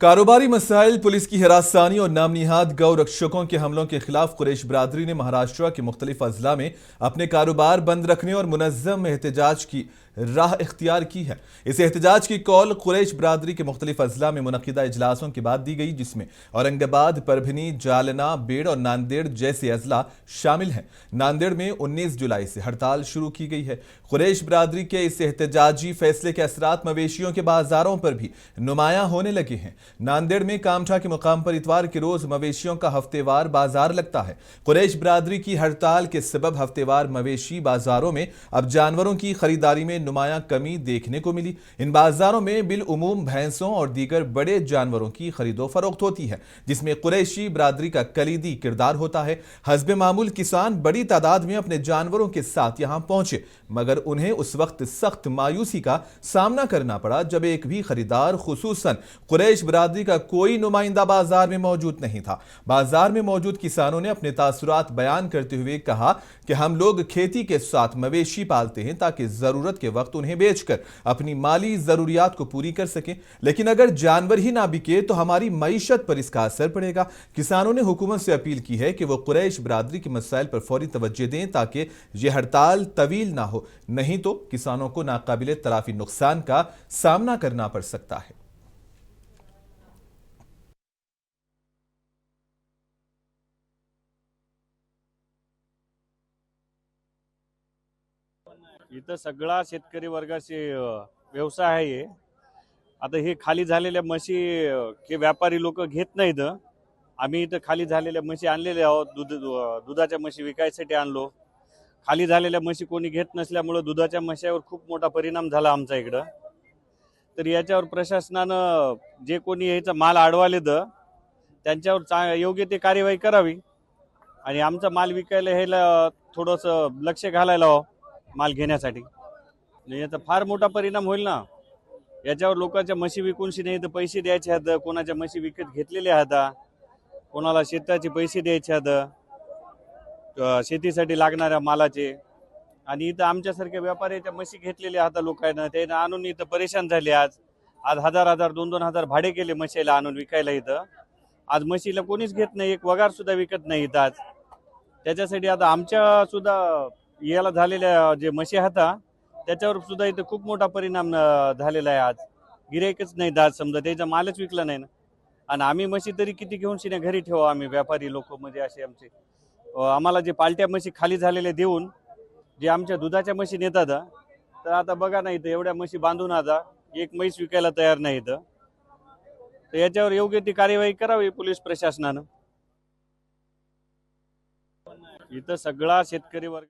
कारोबारी मसाइल, पुलिस की हिरासनी और नामनिहाद गौ रक्षकों के हमलों के खिलाफ कुरैश बिरादरी ने महाराष्ट्र के मुख्तलिफ अजला में अपने कारोबार बंद रखने और मुनज़्ज़म एहतजाज की राह इख्तियार की है। इस एहतजाज की कॉल कुरैश बिरादरी के मुख्तलिफ अजला में मुनक़िदा इजलासों के बाद दी गई, जिसमें औरंगाबाद, परभनी, जालना, बेड़ और नांदेड़ जैसे अजला शामिल हैं। नांदेड़ में 19 जुलाई से हड़ताल शुरू की गई है। कुरैश बिरादरी के इस एहतजाजी फैसले के असरात मवेशियों के बाजारों पर भी नुमायां होने लगे हैं। नांदेड़ में कामठा के मुकाम पर इतवार के रोज मवेशियों का हफ्तेवार बाजार लगता है। कुरैश बिरादरी की हड़ताल के सबब हफ्तेवार मवेशी बाजारों में अब जानवरों की खरीदारी में नुमायां कमी देखने को मिली। इन बाजारों में बिल उमूम भैंसों और दीगर बड़े जानवरों की खरीदो फरोख्त होती है, जिसमें कुरैशी बिरादरी का कलीदी किरदार होता है। हस्बे मामूल किसान बड़ी तादाद में अपने जानवरों के साथ यहां पहुंचे, मगर उन्हें उस वक्त सख्त मायूसी का सामना करना पड़ा जब एक भी खरीदार, खुसूसन कुरैश बिरादरी का कोई नुमाइंदा बाजार में मौजूद नहीं था। बाजार में मौजूद किसानों ने अपने तासुरात बयान करते हुए कहा कि हम लोग खेती के साथ मवेशी पालते हैं ताकि जरूरत के वक्त उन्हें बेचकर अपनी माली जरूरियात को पूरी कर सकें, लेकिन अगर जानवर ही ना बिके तो हमारी मईशत पर इसका असर पड़ेगा। किसानों ने हुकूमत से अपील की है कि वो कुरैश बिरादरी के मसाइल पर फौरी तवज्जो दें ताकि यह हड़ताल तवील ना हो, नहीं तो किसानों को नाकाबिले तलाफी नुकसान का सामना करना पड़ सकता है। इथं सगळा शेतकरी वर्गाचे व्यवसाय आहे. आता हे खाली झालेल्या म्हशी हे व्यापारी लोक घेत नाहीत. आम्ही इथं खाली झालेल्या म्हशी आणलेल्या आहोत. दुधाच्या म्हशी विकायसाठी आणलो. खाली झालेल्या म्हशी कोणी घेत नसल्यामुळे दुधाच्या म्हशीवर खूप मोठा परिणाम झाला आमच्या इकडं. तर याच्यावर प्रशासनानं जे कोणी याचा माल अडवालेत त्यांच्यावर योग्य ते कार्यवाही करावी आणि आमचा माल विकायला ह्याला थोडंसं लक्ष घालायला हवं. माल घेण्यासाठी याचा फार मोठा परिणाम होईल ना. याच्यावर लोकांच्या म्हशी विकूनशी नाही तर पैसे द्यायचे आहेत, कोणाच्या म्हशी विकत घेतलेले आहेत, कोणाला शेताचे पैसे द्यायचे आहेत, शेतीसाठी लागणाऱ्या मालाचे. आणि इथं आमच्यासारख्या व्यापाऱ्याच्या म्हशी घेतलेल्या आहेत लोकांना, त्यानं आणून इथं परेशान झाले. आज आज हजार 2,000 भाडे केले म्हशीला आणून विकायला. इथं आज म्हशीला कोणीच घेत नाही, एक वगार सुद्धा विकत नाही इथं आज. त्याच्यासाठी आता आमच्या सुद्धा याला झालेल्या जे म्हशी आहेत त्याच्यावर सुद्धा इथं खूप मोठा परिणाम झालेला आहे. आज गिराईकच नाही आज, समजा त्याचा मालच विकला नाही ना. आणि आम्ही म्हशी तरी किती घेऊन शिने घरी ठेवा. आम्ही व्यापारी लोक म्हणजे असे आमचे आम्हाला जे पालट्या म्हशी खाली झालेल्या देऊन जे आमच्या दुधाच्या म्हशी नेतात, तर आता बघा ना इथं एवढ्या म्हशी बांधून आता एक म्हैस विकायला तयार नाही इथं. तर याच्यावर योग्य ती कार्यवाही करावी पोलीस प्रशासनानं. इथं सगळा शेतकरी वर्ग